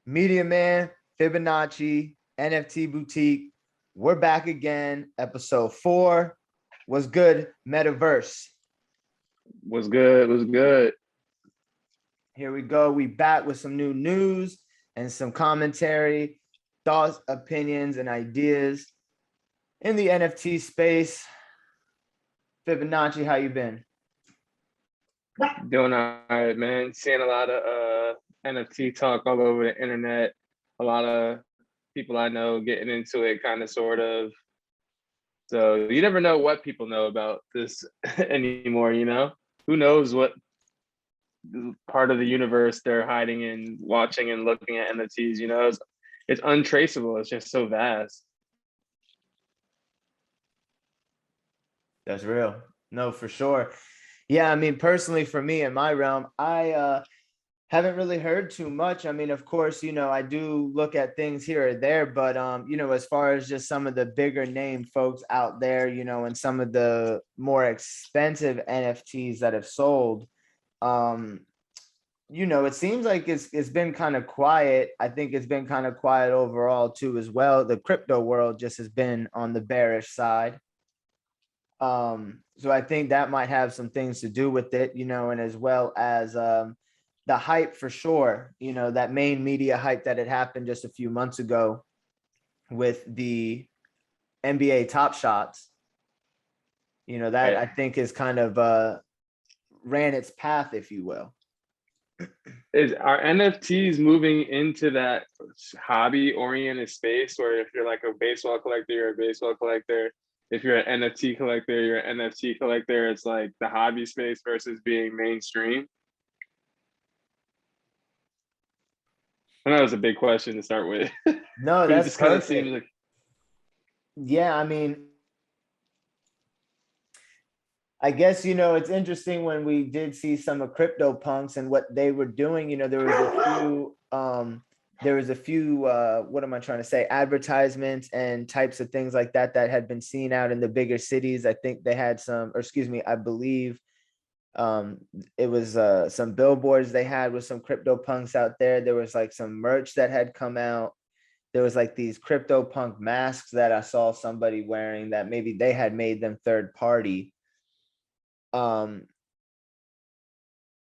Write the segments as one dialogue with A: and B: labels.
A: MediaMan, Fibonacci, NFT Boutique. We're back again. Episode 4. What's good, Metaverse?
B: What's good? What's good?
A: Here we go. We back with some new news and some commentary, thoughts, opinions, and ideas in the NFT space. Fibonacci, how you been?
B: Doing all right, man. Seeing a lot of NFT talk all over the internet. A lot of people I know getting into it, kind of, sort of. So you never know what people know about this anymore. Who knows what part of the universe they're hiding in, watching and looking at NFTs. It's untraceable. It's just so vast.
A: That's real. No, for sure. Yeah, I mean, personally, for me in my realm, I haven't really heard too much. I mean, of course, I do look at things here or there, but as far as just some of the bigger name folks out there, and some of the more expensive NFTs that have sold, it seems like it's been kind of quiet. I think it's been kind of quiet overall too, as well. The crypto world just has been on the bearish side. So I think that might have some things to do with it, and as well as the hype for sure, that main media hype that had happened just a few months ago with the NBA Top Shots, that I think is kind of ran its path, if you will.
B: Are NFTs moving into that hobby oriented space where if you're like a baseball collector, you're a baseball collector. If you're an NFT collector, you're an NFT collector. It's like the hobby space versus being mainstream. I know it was a big question to start with.
A: No,
B: But it
A: that's
B: just kind of
A: perfect.
B: seems like,
A: Yeah, I mean, I guess, it's interesting when we did see some of CryptoPunks and what they were doing, there was a few what am I trying to say, advertisements and types of things like that that had been seen out in the bigger cities. I think they had some, or excuse me, I believe it was some billboards they had with some CryptoPunks out there. There was like some merch that had come out. There was like these CryptoPunk masks that I saw somebody wearing that maybe they had made them third party.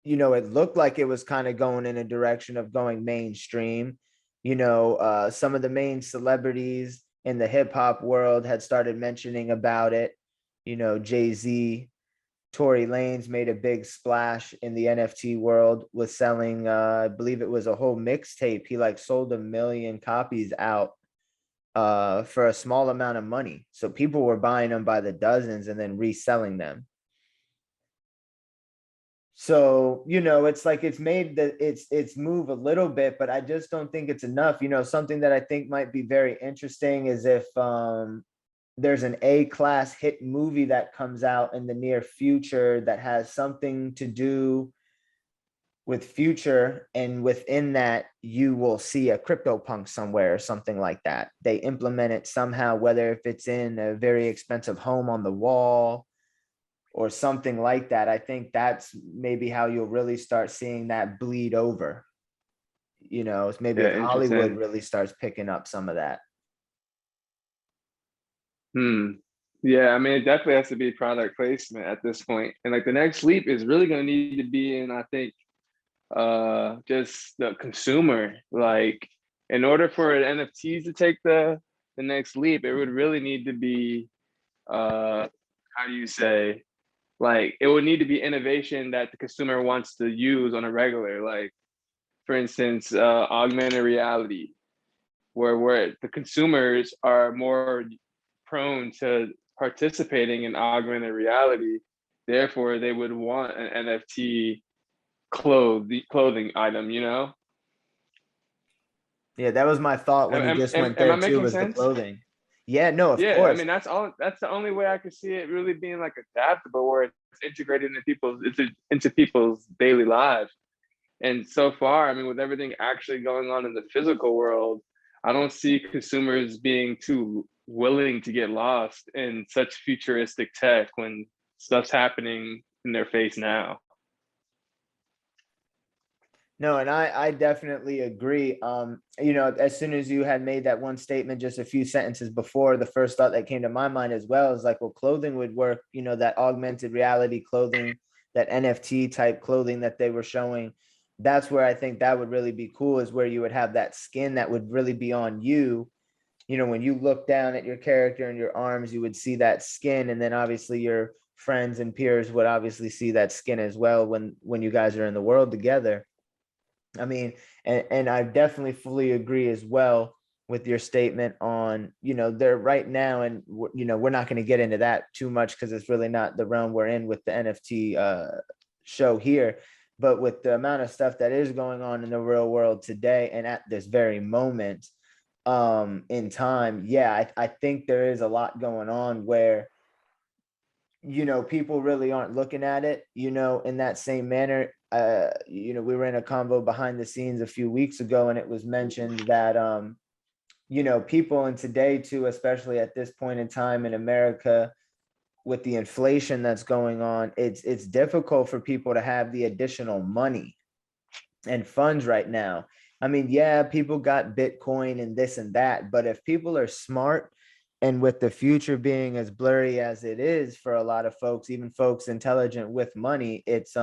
A: It looked like it was kind of going in a direction of going mainstream. Some of the main celebrities in the hip hop world had started mentioning about it. Jay-Z, Tory Lanez made a big splash in the NFT world with selling, I believe it was a whole mixtape. He like sold 1 million copies out for a small amount of money. So people were buying them by the dozens and then reselling them. So, it's like it's made it's move a little bit, but I just don't think it's enough. Something that I think might be very interesting is if there's an A-class hit movie that comes out in the near future that has something to do with future, and within that you will see a CryptoPunk somewhere or something like that. They implement it somehow, whether if it's in a very expensive home on the wall or something like that. I think that's maybe how you'll really start seeing that bleed over. It's maybe if Hollywood really starts picking up some of that.
B: Yeah, I mean, it definitely has to be product placement at this point. And like the next leap is really going to need to be in, I think, just the consumer. Like, in order for NFTs to take the next leap, it would really need to be, how do you say, like, it would need to be innovation that the consumer wants to use on a regular. Like, for instance, augmented reality, where the consumers are more prone to participating in augmented reality. Therefore, they would want an NFT clothing item,
A: Yeah, that was my thought when you just went
B: Am I
A: there too,
B: making
A: was the
B: sense?
A: clothing. Yeah, no, of
B: Yeah, I
A: course.
B: mean, that's the only way I could see it really being like adaptable, where it's integrated into people's daily lives. And so far, I mean, with everything actually going on in the physical world, I don't see consumers being too willing to get lost in such futuristic tech when stuff's happening in their face now.
A: No, and I definitely agree. You know, as soon as you had made that one statement just a few sentences before, the first thought that came to my mind as well is like, well, clothing would work, you know, that augmented reality clothing, that NFT type clothing that they were showing. That's where I think that would really be cool, is where you would have that skin that would really be on you. You know, when you look down at your character and your arms, you would see that skin, and then obviously your friends and peers would obviously see that skin as well when you guys are in the world together. I mean, and I definitely fully agree as well with your statement on, you know, they're right now, and you know, we're not going to get into that too much because it's really not the realm we're in with the NFT show here. But with the amount of stuff that is going on in the real world today and at this very moment in time, yeah, I think there is a lot going on where, you know, people really aren't looking at it, you know, in that same manner. You know, we were in a convo behind the scenes a few weeks ago, and it was mentioned that, you know, people in today too, especially at this point in time in America, with the inflation that's going on, it's difficult for people to have the additional money and funds right now. I mean, yeah, people got Bitcoin and this and that, but if people are smart, and with the future being as blurry as it is for a lot of folks, even folks intelligent with money, it's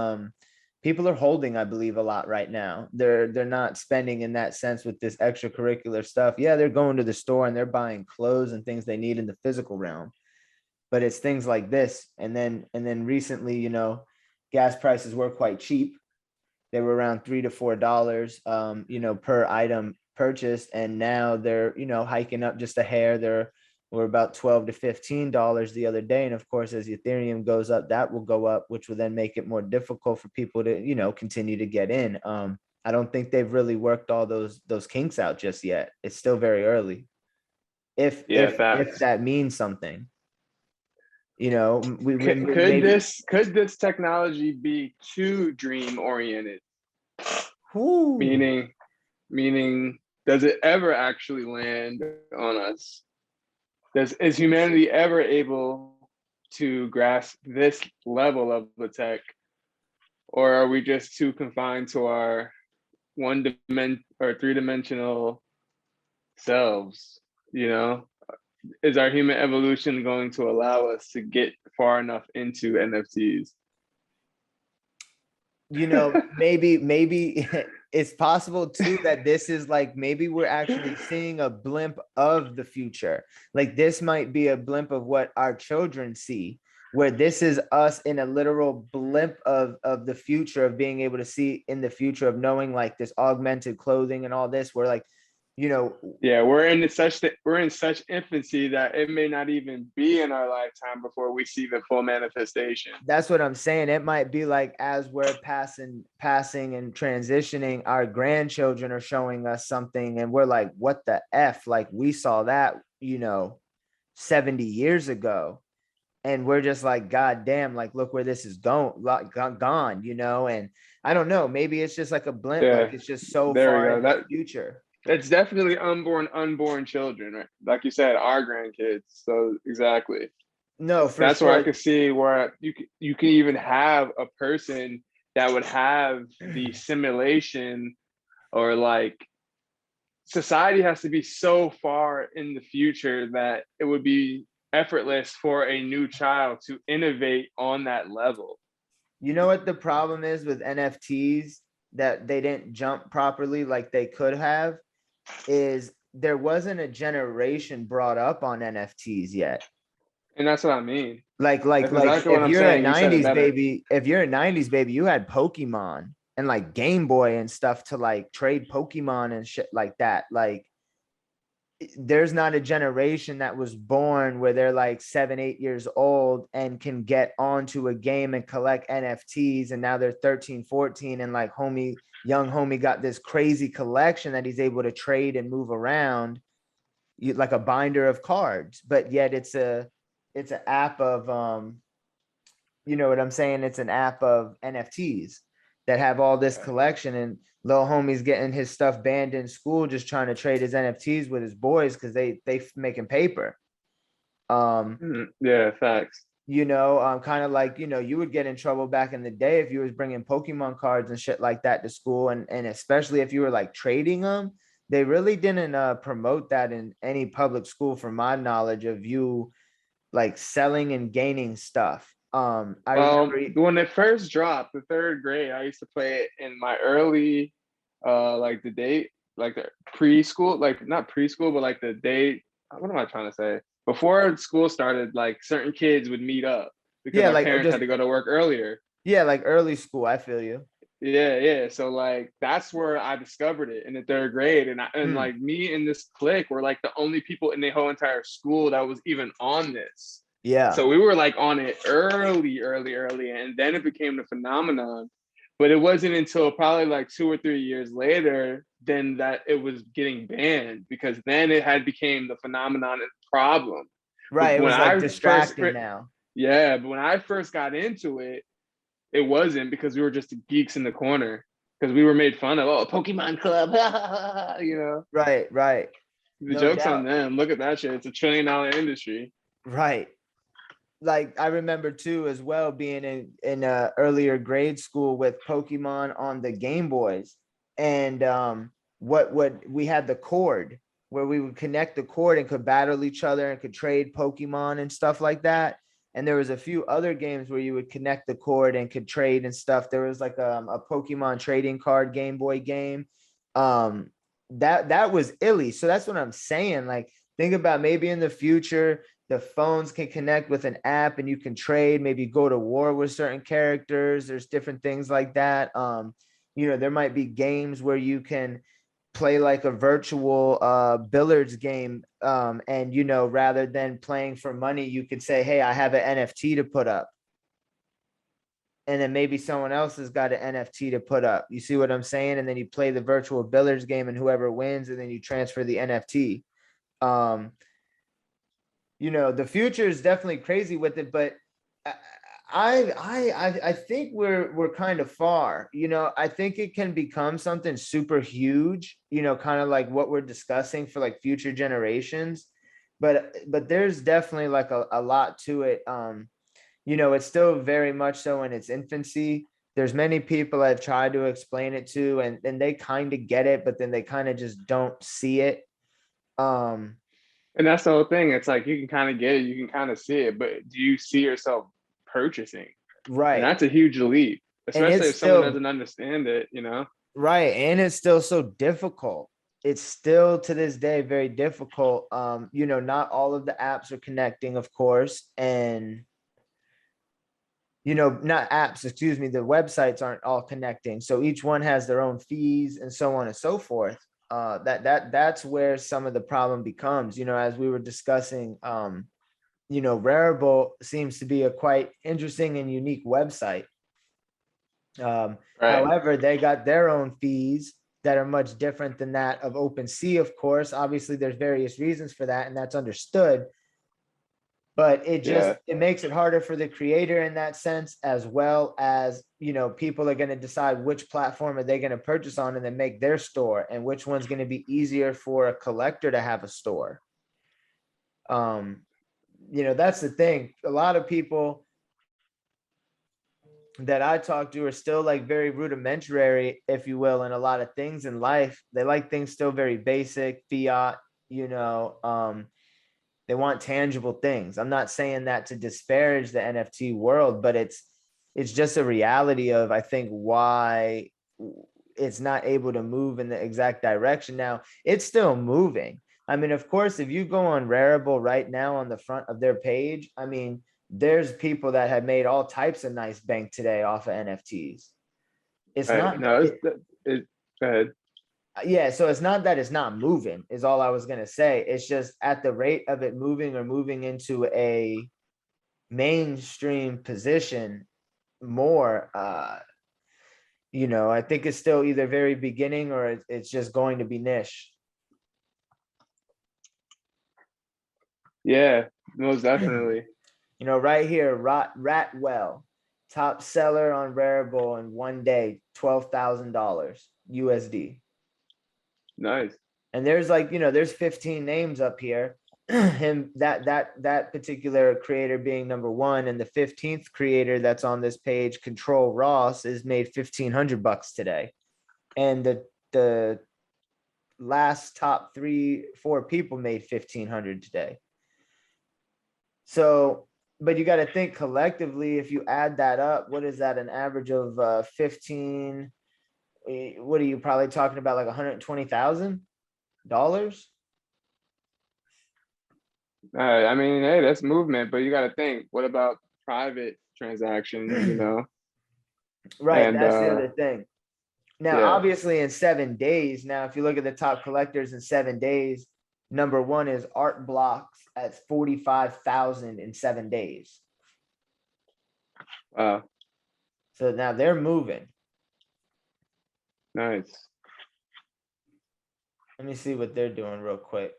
A: people are holding, I believe, a lot right now. They're not spending in that sense with this extracurricular stuff. Yeah, they're going to the store and they're buying clothes and things they need in the physical realm, but it's things like this. And then recently, you know, gas prices were quite cheap. They were around $3 to $4, you know, per item purchased, and now they're, you know, hiking up just a hair. They're were about $12 to $15 the other day, and of course, as Ethereum goes up, that will go up, which will then make it more difficult for people to, you know, continue to get in. I don't think they've really worked all those kinks out just yet. It's still very early. If
B: Yeah,
A: if
B: facts.
A: that means something, you know, we
B: Could
A: maybe.
B: this technology be too dream oriented?
A: Whoo,
B: Meaning, meaning, does it ever actually land on us? Is humanity ever able to grasp this level of the tech, or are we just too confined to our one dimension or three-dimensional selves? You know, is our human evolution going to allow us to get far enough into NFTs?
A: you know, maybe it's possible too that this is like, maybe we're actually seeing a blimp of the future. Like this might be a blimp of what our children see, where this is us in a literal blimp of the future, of being able to see in the future, of knowing like this augmented clothing and all this, where like, you know,
B: Yeah, we're in such infancy that it may not even be in our lifetime before we see the full manifestation.
A: that's what I'm saying. It might be like, as we're passing and transitioning, our grandchildren are showing us something, and we're like, what the F? Like we saw that, you know, 70 years ago. And we're just like, God damn, like look where this is going, like gone, you know. And I don't know, maybe it's just like a blimp, like
B: Yeah,
A: it's just so
B: there we
A: far
B: go.
A: in the future.
B: That's definitely unborn children, right? Like you said, our grandkids. So exactly.
A: No, for
B: That's where I
A: sure.
B: could see where you can even have a person that would have the simulation, or like society has to be so far in the future that it would be effortless for a new child to innovate on that level.
A: You know what the problem is with NFTs, that they didn't jump properly like they could have, is there wasn't a generation brought up on NFTs yet.
B: And that's what I mean.
A: Like
B: That's exactly what
A: if
B: I'm
A: you're a
B: saying. You said it
A: 90s
B: better.
A: baby, you had Pokemon and like Game Boy and stuff to like trade Pokemon and shit like that. Like there's not a generation that was born where they're like 7 8 years old and can get onto a game and collect NFTs, and now they're 13 14, and like young homie got this crazy collection that he's able to trade and move around, like a binder of cards. But yet it's an app of you know what I'm saying, it's an app of NFTs that have all this collection, and little homie's getting his stuff banned in school just trying to trade his NFTs with his boys because they making paper.
B: Yeah, facts.
A: you know, kind of like, you know, you would get in trouble back in the day if you was bringing Pokemon cards and shit like that to school. And especially if you were like trading them, they really didn't promote that in any public school, from my knowledge of you like selling and gaining stuff. I remember,
B: When it first dropped, the third grade, I used to play it in my early, like the day, like the preschool, like not preschool, but like the day. What am I trying to say? Before school started, like certain kids would meet up because
A: yeah,
B: our
A: like
B: parents
A: just,
B: had to go to work earlier.
A: yeah, like early school. I feel you.
B: Yeah, yeah. So like that's where I discovered it in the third grade, and
A: Mm,
B: like me and this clique were like the only people in the whole entire school that was even on this.
A: yeah.
B: So we were like on it early, and then it became the phenomenon. But it wasn't until probably like 2 or 3 years later then that it was getting banned, because then it had became the phenomenon and problem.
A: Right.
B: But
A: It
B: when
A: was like
B: I first,
A: distracting now.
B: yeah, but when I first got into it, it wasn't, because we were just geeks in the corner, because we were made fun of. Oh, Pokemon Club, you know.
A: Right, right.
B: The
A: No
B: joke's on
A: doubt.
B: them. Look at that shit. It's $1 trillion industry.
A: Right. Like I remember too as well being in earlier grade school with Pokemon on the Game Boys. And what we had the cord where we would connect the cord and could battle each other and could trade Pokemon and stuff like that. And there was a few other games where you would connect the cord and could trade and stuff. There was like a Pokemon trading card Game Boy game. Um that was illy. So that's what I'm saying. Like, think about maybe in the future the phones can connect with an app and you can trade, maybe go to war with certain characters. There's different things like that. You know, there might be games where you can play like a virtual billiards game. And you know, rather than playing for money, you could say, hey, I have an NFT to put up. And then maybe someone else has got an NFT to put up. You see what I'm saying? And then you play the virtual billiards game and whoever wins, and then you transfer the NFT. Um, you know, the future is definitely crazy with it, but I think we're kind of far. You know, I think it can become something super huge, you know, kind of like what we're discussing for like future generations. But there's definitely like a lot to it. You know, it's still very much so in its infancy. There's many people I've tried to explain it to, and they kind of get it, but then they kind of just don't see it. Um,
B: And that's the whole thing. It's like you can kind of get it, you can kind of see it, but do you see yourself purchasing? And
A: right.
B: that's a huge leap,
A: And
B: especially
A: it's
B: if someone
A: still
B: doesn't understand it, you know?
A: right, and it's still so difficult. It's still to this day very difficult. You know, not all of the apps are connecting, of course, and you know, not apps, excuse me, the websites aren't all connecting. So each one has their own fees and so on and so forth. That's where some of the problem becomes, you know, as we were discussing. You know, Rarible seems to be a quite interesting and unique website.
B: Right.
A: However, they got their own fees that are much different than that of OpenSea, of course. Obviously, there's various reasons for that, and that's understood. But
B: Yeah.
A: it makes it harder for the creator in that sense, as well as, you know, people are going to decide which platform are they going to purchase on and then make their store, and which one's going to be easier for a collector to have a store. Um, you know, that's the thing. A lot of people that I talk to are still like very rudimentary, if you will, in a lot of things in life. They like things still very basic, fiat, you know, they want tangible things. I'm not saying that to disparage the NFT world, but it's just a reality of, I think, why it's not able to move in the exact direction. Now, it's still moving. I mean, of course, if you go on Rarible right now on the front of their page, I mean, there's people that have made all types of nice bank today off of NFTs. It's
B: Right.
A: not,
B: No, go ahead.
A: yeah, so it's not that it's not moving, is all I was going to say. It's just at the rate of it moving or moving into a mainstream position more, you know, I think it's still either very beginning or it's just going to be niche.
B: Yeah, most definitely.
A: You know, right here, Ratwell, top seller on Rarible in one day, $12,000 USD.
B: Nice.
A: And there's like, you know, there's 15 names up here. him, that particular creator being number one, and the 15th creator that's on this page, Control Ross, is made $1,500 today, and the last top 3-4 people made 1,500 today. So, but you got to think collectively, if you add that up, what is that, an average of 15? What are you probably talking about, like $120,000?
B: I mean, hey, that's movement, but you got to think, what about private transactions, you know?
A: Right,
B: And
A: that's the other thing. Now,
B: yeah,
A: obviously, in 7 days, now, if you look at the top collectors in 7 days, number one is Art Blocks at 45,000 in 7 days.
B: wow,
A: So now they're moving.
B: nice.
A: Let me see what they're doing real quick.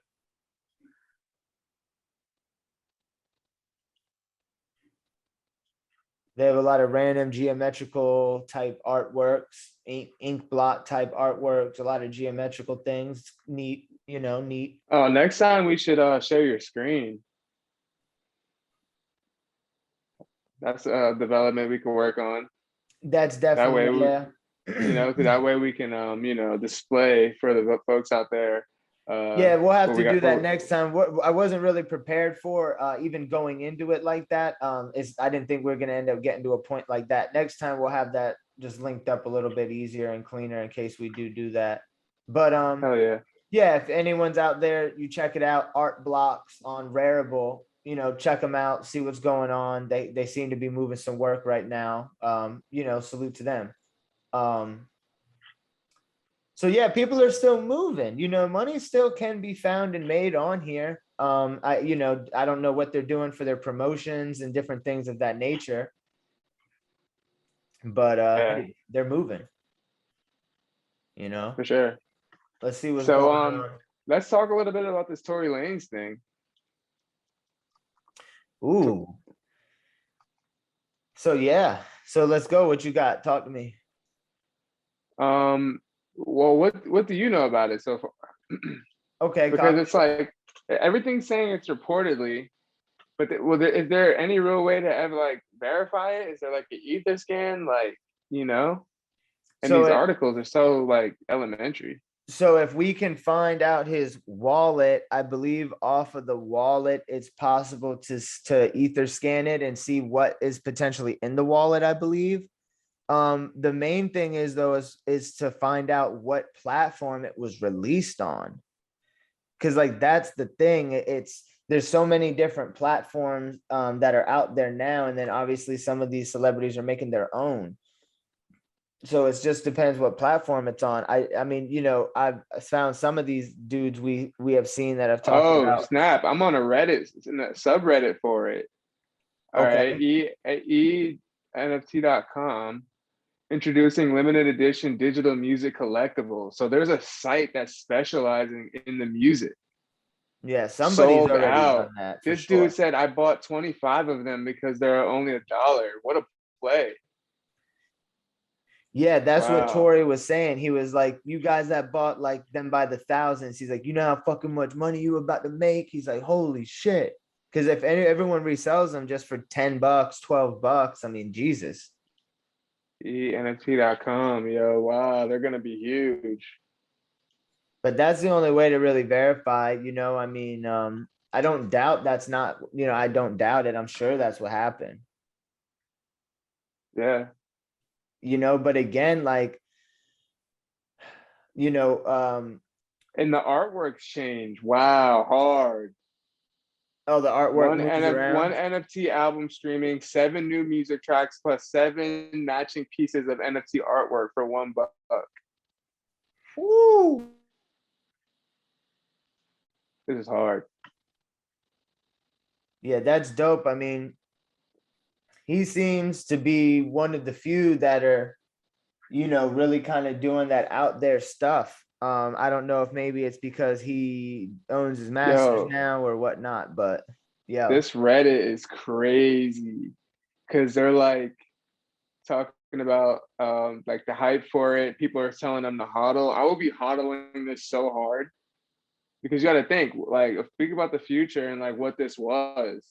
A: They have a lot of random geometrical type artworks, ink blot type artworks, a lot of geometrical things. Neat, neat.
B: Oh, next time we should share your screen. That's a development we can work on.
A: That's
B: That way,
A: definitely, yeah.
B: so that way we can display for the folks out there.
A: Yeah, we'll have
B: What
A: to
B: we
A: do
B: got.
A: that next time. What I wasn't really prepared for, even going into it like that. I didn't think we are gonna end up getting to a point like that. Next time we'll have that just linked up a little bit easier and cleaner in case we do that. But
B: Hell yeah.
A: yeah, if anyone's out there, you check it out. Art Blocks on Rarible. Check them out, see what's going on. They seem to be moving some work right now. Salute to them. So yeah, people are still moving. Money still can be found and made on here. I don't know what they're doing for their promotions and different things of that nature, but
B: Yeah,
A: hey, they're moving.
B: for sure.
A: Let's see what's
B: So
A: going on.
B: let's talk a little bit about this Tory Lanez thing.
A: Ooh. So yeah. So let's go. What you got? Talk to me.
B: Well, what do you know about it so far?
A: Okay,
B: Because
A: copy.
B: it's like everything's saying it's reportedly, but is there any real way to ever like verify it? Is there like an ether scan, like you know? And
A: So
B: these
A: it,
B: articles are so like elementary.
A: so if we can find out his wallet, I believe off of the wallet, it's possible to ether scan it and see what is potentially in the wallet, I believe. The main thing is though is to find out what platform it was released on. Cause like that's the thing. There's so many different platforms that are out there now. And then obviously some of these celebrities are making their own. So it just depends what platform it's on. I mean, I've found some of these dudes we have seen that have talked
B: Oh
A: about.
B: snap! I'm on a Reddit, it's in a subreddit for it. All right,
A: Okay.
B: NFT.com introducing limited edition digital music collectibles. So there's a site that's specializing in the music.
A: Yeah, somebody's
B: Sold
A: already
B: out.
A: done that for
B: This dude
A: sure.
B: said I bought 25 of them because they're only $1. What a play.
A: Yeah, that's what
B: Wow.
A: Tori was saying. He was like, you guys that bought like them by the thousands. He's like, you know how fucking much money you about to make? He's like, holy shit. Because if everyone resells them just for $10, $12, I mean, Jesus.
B: NFT.com, yo, wow, they're gonna be huge.
A: But that's the only way to really verify, I mean, I don't doubt that's not, I don't doubt it. I'm sure that's what happened.
B: Yeah.
A: But again, like, you know, um,
B: And the artworks change. Wow, hard.
A: oh, the artwork moves
B: One
A: around.
B: NFT album streaming, 7 new music tracks plus 7 matching pieces of NFT artwork for $1.
A: Woo!
B: This is hard.
A: Yeah, that's dope. I mean, he seems to be one of the few that are, really kind of doing that out there stuff. I don't know if maybe it's because he owns his masters
B: Yo,
A: now or whatnot, but yeah.
B: this Reddit is crazy because they're like talking about like the hype for it. People are telling them to hodl. I will be hodling this so hard. because you got to think, like, think about the future and like what this was.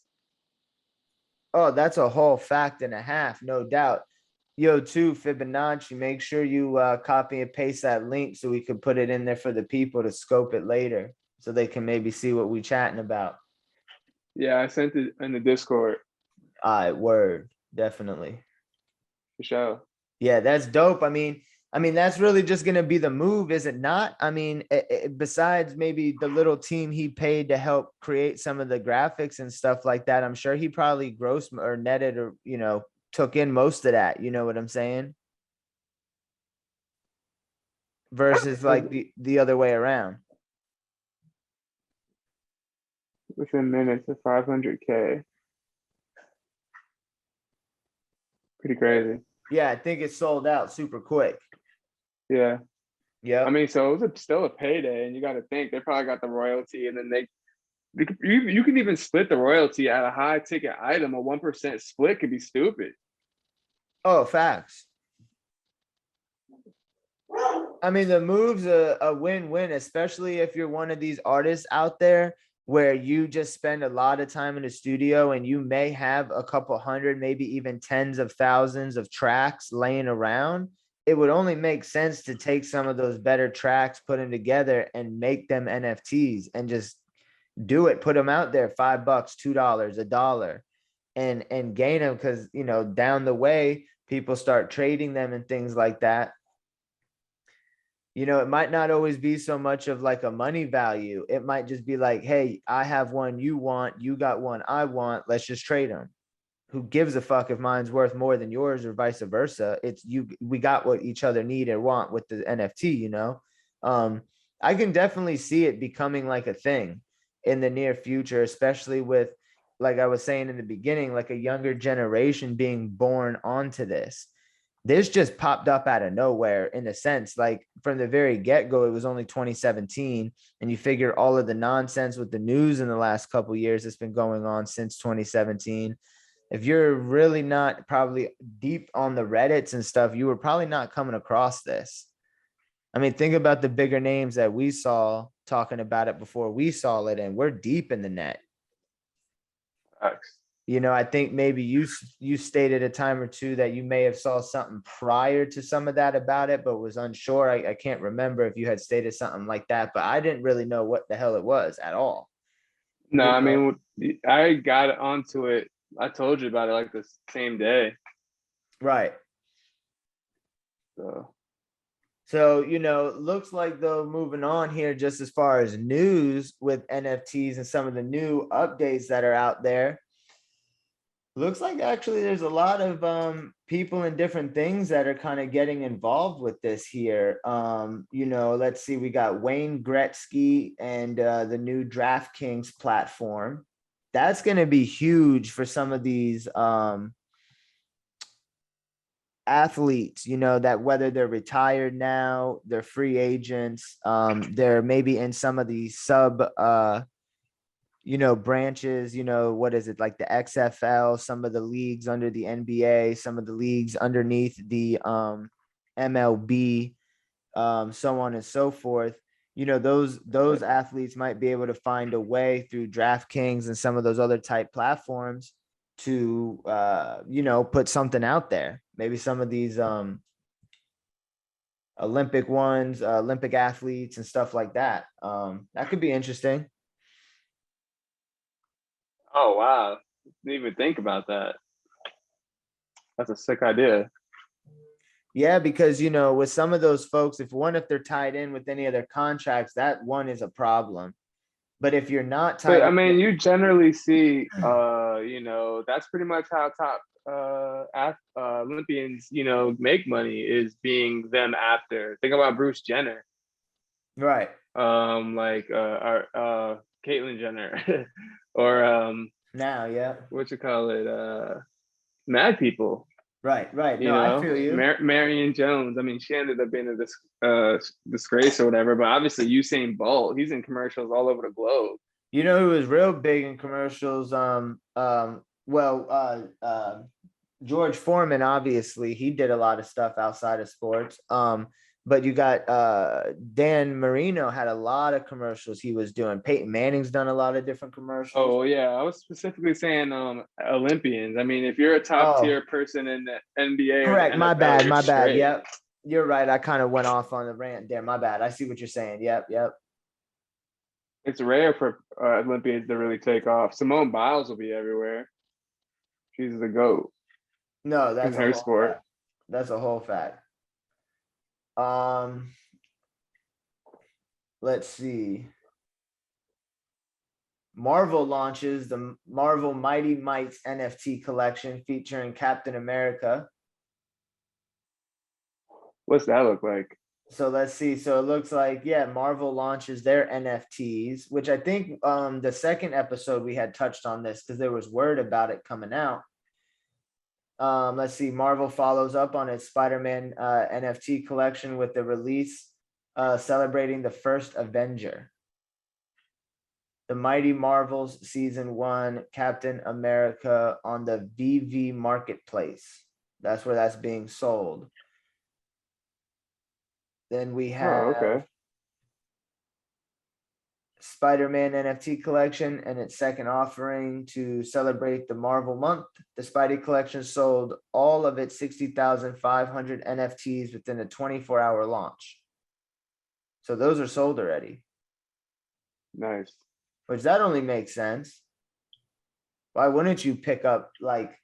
A: Oh, that's a whole fact and a half, no doubt. Yo, too, Fibonacci, make sure you copy and paste that link so we can put it in there for the people to scope it later so they can maybe see what we chatting about.
B: Yeah, I sent it in the Discord
A: All right, word, definitely.
B: for sure.
A: Yeah, that's dope. I mean, that's really just gonna be the move, is it not? I mean, besides maybe the little team he paid to help create some of the graphics and stuff like that, I'm sure he probably grossed or netted or took in most of that. You know what I'm saying? Versus like the other way around.
B: Within minutes of 500K. Pretty crazy.
A: Yeah, I think it sold out super quick.
B: Yeah. I
A: Yep.
B: mean, so it was still a payday, and you got to think they probably got the royalty, and then you can even split the royalty at a high ticket item. A 1% split could be stupid.
A: Oh, facts. I mean, the move's a win-win, especially if you're one of these artists out there where you just spend a lot of time in the studio and you may have a couple hundred, maybe even tens of thousands of tracks laying around. It would only make sense to take some of those better tracks, put them together and make them NFTs and just do it, put them out there, $5, $2, $1, and gain them, because down the way people start trading them and things like that. It might not always be so much of like a money value. It might just be like, hey, I have one you want, you got one I want, let's just trade them. Who gives a fuck if mine's worth more than yours or vice versa? It's we got what each other need and want with the NFT. I can definitely see it becoming like a thing in the near future, especially with, like I was saying in the beginning, like a younger generation being born onto this just popped up out of nowhere, in a sense. Like from the very get-go, it was only 2017, and you figure all of the nonsense with the news in the last couple of years that's been going on since 2017. If you're really not probably deep on the Reddits and stuff, you were probably not coming across this. I mean, think about the bigger names that we saw talking about it before we saw it, and we're deep in the net.
B: Facts.
A: I think maybe you stated a time or two that you may have saw something prior to some of that about it, but was unsure. I can't remember if you had stated something like that, but I didn't really know what the hell it was at all.
B: No,
A: You
B: I
A: know,
B: mean, I got onto it. I told you about it like the same day.
A: right.
B: So
A: So, looks like though, moving on here, just as far as news with NFTs and some of the new updates that are out there. Looks like actually there's a lot of people and different things that are kind of getting involved with this here. Let's see, we got Wayne Gretzky and the new DraftKings platform. That's going to be huge for some of these athletes, that whether they're retired now, they're free agents, they're maybe in some of these sub branches, what is it, like the XFL, some of the leagues under the NBA, some of the leagues underneath the MLB, so on and so forth. Those athletes might be able to find a way through DraftKings and some of those other type platforms to put something out there. Maybe some of these Olympic ones, Olympic athletes and stuff like that. That could be interesting.
B: oh wow. Didn't even think about that. That's a sick idea.
A: Yeah, because with some of those folks, if they're tied in with any other contracts, that one is a problem. But if you're not
B: But
A: tied
B: I
A: in,
B: mean, you generally see that's pretty much how top Olympians, make money, is being them after. Think about Bruce Jenner.
A: right
B: Like our Caitlyn Jenner or
A: now, yeah,
B: what you call it, mad people.
A: right. No, I feel you.
B: Marion Jones. I mean, she ended up being a disgrace or whatever. But obviously, Usain Bolt, he's in commercials all over the globe.
A: Who was real big in commercials? George Foreman, obviously, he did a lot of stuff outside of sports. But you got Dan Marino had a lot of commercials he was doing. Peyton Manning's done a lot of different commercials.
B: Oh yeah, I was specifically saying Olympians. I mean, if you're a top
A: Oh,
B: tier person in the NBA or the
A: correct. My
B: NFL,
A: bad.
B: you're
A: My bad.
B: straight.
A: Yep. You're right. I kind of went off on the rant there. My bad. I see what you're saying. Yep. Yep.
B: It's rare for Olympians to really take off. Simone Biles will be everywhere. She's the GOAT
A: No,
B: in
A: that's a
B: her
A: whole
B: sport.
A: fact. That's a whole fact. Um, let's see. Marvel launches the Marvel Mighty Mites NFT collection featuring Captain America.
B: What's that look like?
A: So let's see. So it looks like, yeah, Marvel launches their NFTs, which I think the second episode we had touched on this because there was word about it coming out. Let's see. Marvel follows up on its Spider-Man NFT collection with the release celebrating the first Avenger. The Mighty Marvels Season 1 Captain America on the VV Marketplace. That's where that's being sold. Then we
B: Oh,
A: have
B: okay.
A: Spider-Man NFT collection and its second offering to celebrate the Marvel month. The Spidey collection sold all of its 60,500 NFTs within a 24-hour launch. So those are sold already,
B: Nice.
A: which that only makes sense. Why wouldn't you pick up like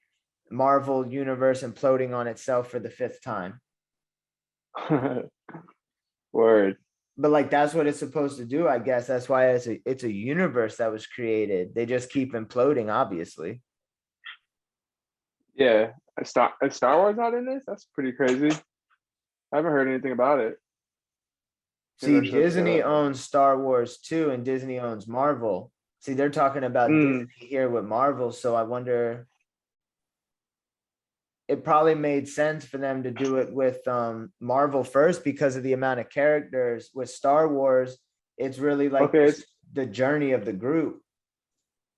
A: Marvel Universe imploding on itself for the 5th time?
B: Word.
A: But like that's what it's supposed to do, I guess. That's why it's a universe that was created. They just keep imploding, obviously.
B: Yeah. Is Star Wars not in this? That's pretty crazy. I haven't heard anything about it. Maybe
A: See,
B: I should look it
A: Disney
B: up.
A: owns Star Wars too, and Disney owns Marvel. See, they're talking about Disney
B: Mm,
A: here with Marvel, so I wonder. It probably made sense for them to do it with Marvel first because of the amount of characters. With Star Wars, it's really like
B: okay, it's
A: the journey of the group.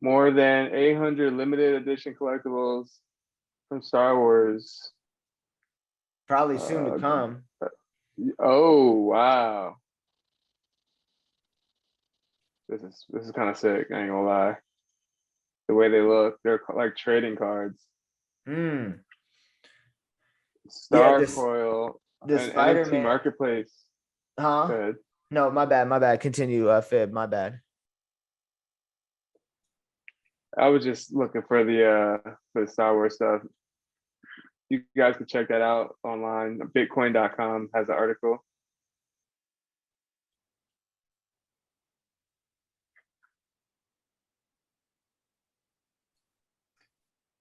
B: more than 800 limited edition collectibles from Star Wars.
A: Probably soon to
B: Uh,
A: come.
B: oh wow, this is kind of sick. I ain't gonna lie. The way they look, they're like trading cards.
A: Hmm. Yeah,
B: Star
A: this
B: Coil
A: the
B: and NFT
A: Spider-Man,
B: Marketplace.
A: huh?
B: Good.
A: No, my bad, my bad. Continue, Fib, my bad.
B: I was just looking for the Star Wars stuff. You guys can check that out online. Bitcoin.com has an article.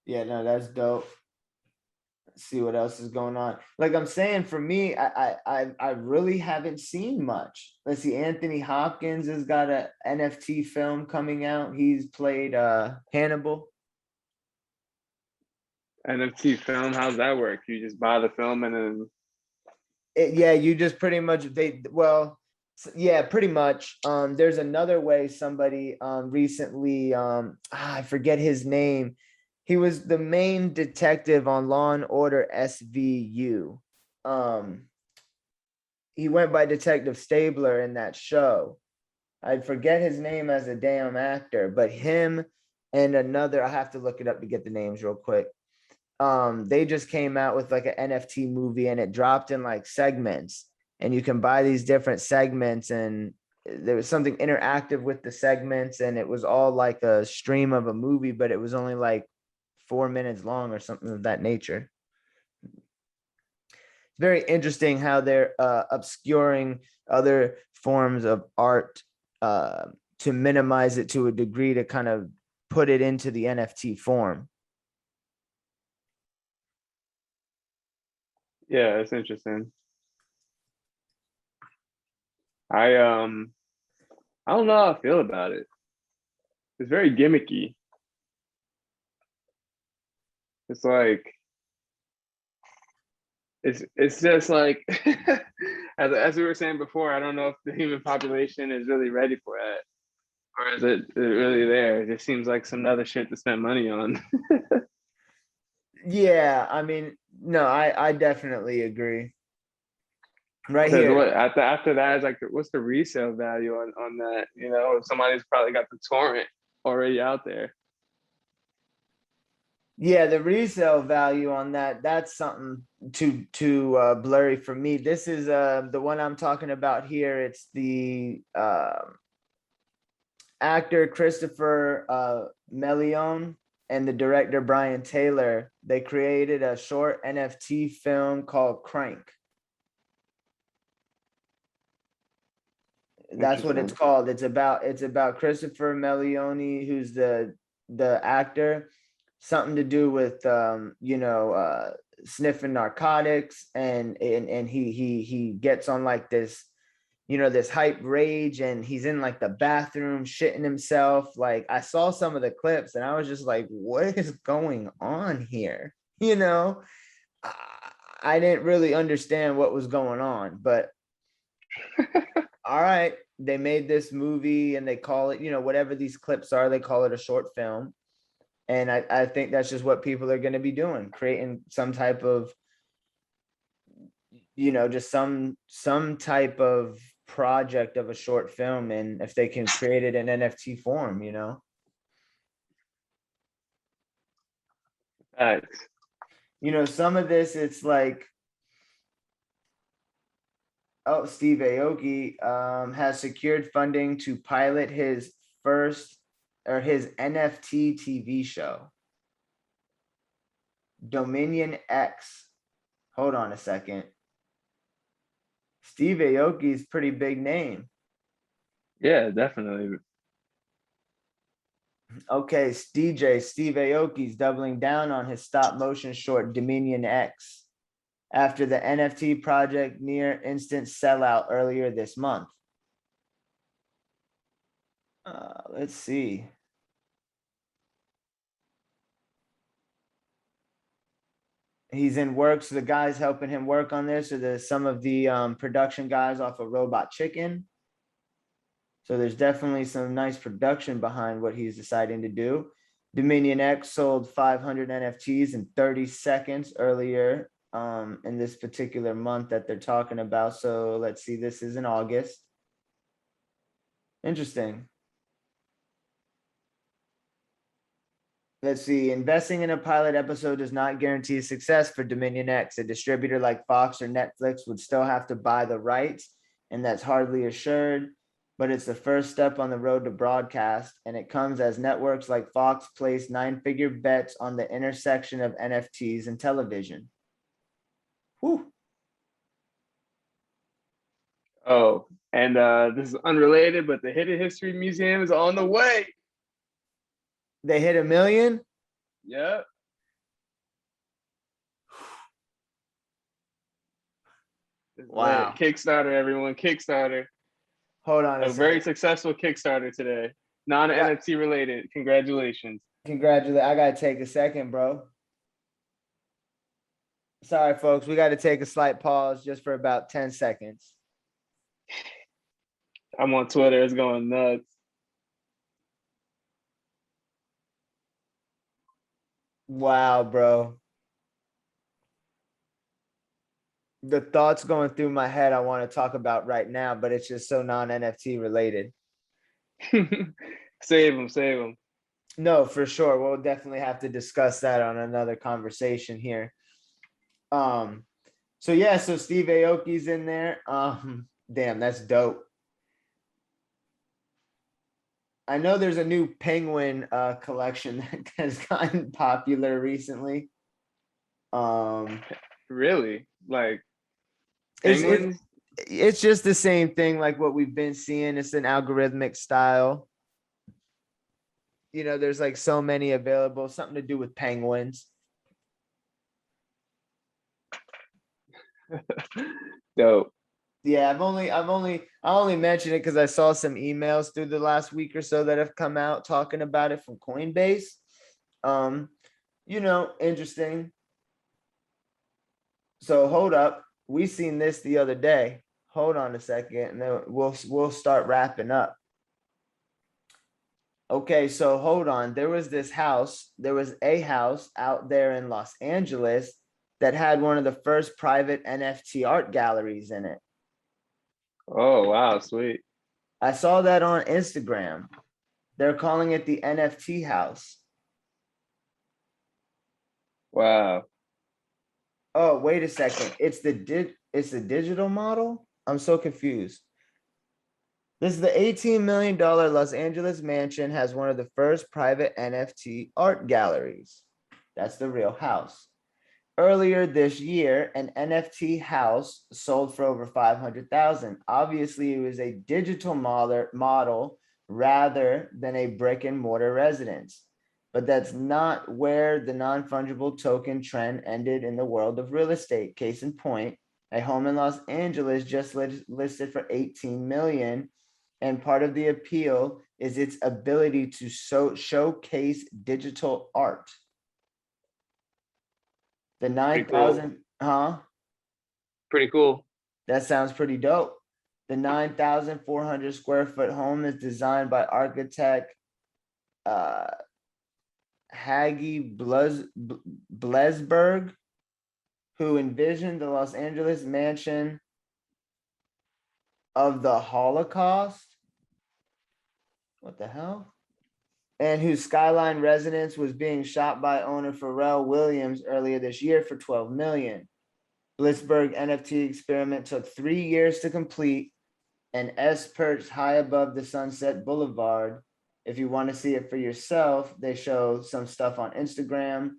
A: Yeah, no, that's dope. See what else is going on. Like I'm saying, for me, I really haven't seen much. Let's see, Anthony Hopkins has got a NFT film coming out. He's played Hannibal.
B: NFT film, how's that work? You just buy the film and then
A: Yeah, you just pretty much yeah, pretty much. There's another way somebody recently I forget his name. He was the main detective on Law and Order SVU. Um, he went by Detective Stabler in that show. I forget his name as a damn actor, but him and another, I have to look it up to get the names real quick. They just came out with like an NFT movie and it dropped in like segments, and you can buy these different segments, and there was something interactive with the segments, and it was all like a stream of a movie, but it was only like 4 minutes long or something of that nature. It's very interesting how they're obscuring other forms of art to minimize it to a degree to kind of put it into the NFT form.
B: yeah, it's interesting. I don't know how I feel about it. It's very gimmicky. It's like it's just like as we were saying before, I don't know if the human population is really ready for that. Or is it really there? It just seems like some other shit to spend money on.
A: Yeah, I mean, no, I definitely agree. right
B: Because
A: here.
B: what after that is like, what's the resale value on that? You know, somebody's probably got the torrent already out there.
A: Yeah, the resale value on that, that's something too blurry for me. This is the one I'm talking about here. It's the actor Christopher Melione and the director Brian Taylor. They created a short NFT film called Crank. That's what it's
B: Interesting.
A: called. It's about Christopher Melione, who's the actor, something to do with sniffing narcotics, and he gets on like this, this hype rage, and he's in like the bathroom shitting himself. Like, I saw some of the clips and I was just like, what is going on here? I, I didn't really understand what was going on, but all right, they made this movie and they call it, whatever these clips are, they call it a short film. And I think that's just what people are going to be doing, creating some type of, just some type of project of a short film. And if they can create it in NFT form,
B: Facts.
A: some of this, it's like, oh, Steve Aoki has secured funding to pilot his NFT TV show, Dominion X. Hold on a second. Steve Aoki's pretty big name.
B: Yeah, definitely.
A: Okay, DJ Steve Aoki's doubling down on his stop motion short Dominion X after the NFT project near instant sellout earlier this month. Let's see. He's in works. So the guys helping him work on this are some of the production guys off of Robot Chicken. So there's definitely some nice production behind what he's deciding to do. Dominion X sold 500 NFTs in 30 seconds earlier in this particular month that they're talking about. So let's see, this is in August. Interesting. Let's see, investing in a pilot episode does not guarantee success for Dominion X. A distributor like Fox or Netflix would still have to buy the rights, and that's hardly assured, but it's the first step on the road to broadcast, and it comes as networks like Fox place nine-figure bets on the intersection of NFTs and television. Whew.
B: Oh, and this is unrelated, but the Hidden History Museum is on the way.
A: They hit 1 million?
B: Yep.
A: Wow.
B: Kickstarter, everyone. Kickstarter.
A: Hold on a
B: A very
A: second.
B: successful Kickstarter today. Non-NFT related. Congratulations.
A: Congratulate. I gotta take a second, bro. Sorry, folks. We got to take a slight pause just for about 10 seconds.
B: I'm on Twitter. It's going nuts.
A: Wow, bro. The thoughts going through my head I want to talk about right now, but it's just so non-NFT related.
B: Save them, save them.
A: No, for sure. We'll definitely have to discuss that on another conversation here. So yeah, so Steve Aoki's in there. Damn, that's dope. I know there's a new penguin collection that has gotten popular recently.
B: Really? Like
A: It's
B: penguins?
A: it's just the same thing like what we've been seeing. It's an algorithmic style. There's like so many available, something to do with penguins.
B: Dope.
A: Yeah, I only mentioned it because I saw some emails through the last week or so that have come out talking about it from Coinbase. Interesting. So hold up. We seen this the other day. Hold on a second, and then we'll start wrapping up. Okay, so hold on. There was a house out there in Los Angeles that had one of the first private NFT art galleries in it.
B: Oh, wow, sweet.
A: I saw that on Instagram. They're calling it the NFT house.
B: Wow.
A: Oh, wait a second. It's the digital model? I'm so confused. This is the $18 million Los Angeles mansion has one of the first private NFT art galleries. That's the real house. Earlier this year, an NFT house sold for over 500,000. Obviously, it was a digital model rather than a brick and mortar residence. But that's not where the non-fungible token trend ended in the world of real estate. Case in point, a home in Los Angeles just listed for 18 million. And part of the appeal is its ability to showcase digital art. The
C: Pretty cool.
A: 9,000, huh?
C: Pretty cool.
A: That sounds pretty dope. The 9,400 square foot home is designed by architect uh, Haggy Blesberg, who envisioned the Los Angeles mansion of the Holocaust. What the hell? And whose skyline residence was being shot by owner Pharrell Williams earlier this year for 12 million. Blissberg NFT experiment took 3 years to complete and S perched high above the Sunset Boulevard. If you want to see it for yourself, they show some stuff on Instagram.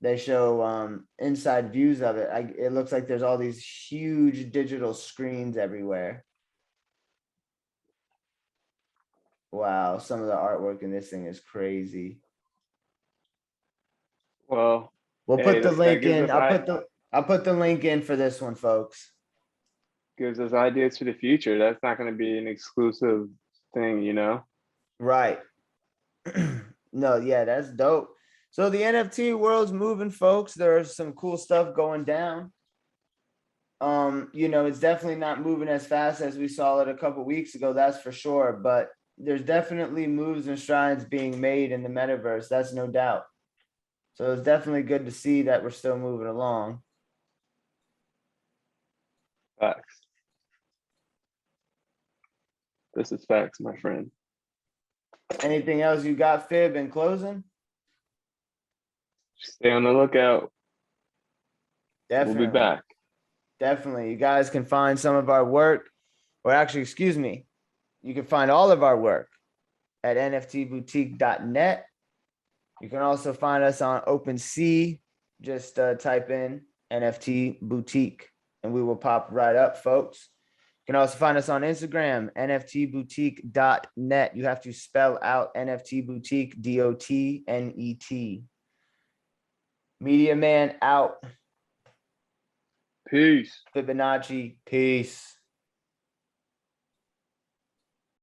A: They show inside views of it. It looks like there's all these huge digital screens everywhere. Wow, some of the artwork in this thing is crazy.
B: Well,
A: We'll
B: hey,
A: put the
B: that
A: link
B: gives
A: in.
B: us
A: I'll put the link in for this one, folks.
B: gives us ideas for the future. That's not going to be an exclusive thing, you know?
A: Right. No, yeah, that's dope. So the NFT world's moving, folks. There's some cool stuff going down. It's definitely not moving as fast as we saw it a couple weeks ago, that's for sure. But there's definitely moves and strides being made in the metaverse. That's no doubt. So it's definitely good to see that we're still moving along.
B: Facts. This is facts, my friend.
A: Anything else you got, Fib, in closing?
B: Stay on the lookout.
A: Definitely.
B: We'll be back.
A: Definitely. You guys can find some of our work, or actually, excuse me, you can find all of our work at NFTBoutique.net. You can also find us on OpenSea. Just type in NFT Boutique and we will pop right up, folks. You can also find us on Instagram, NFTBoutique.net. You have to spell out NFT Boutique, DOTNET. Media Man out.
B: Peace.
A: Fibonacci, peace.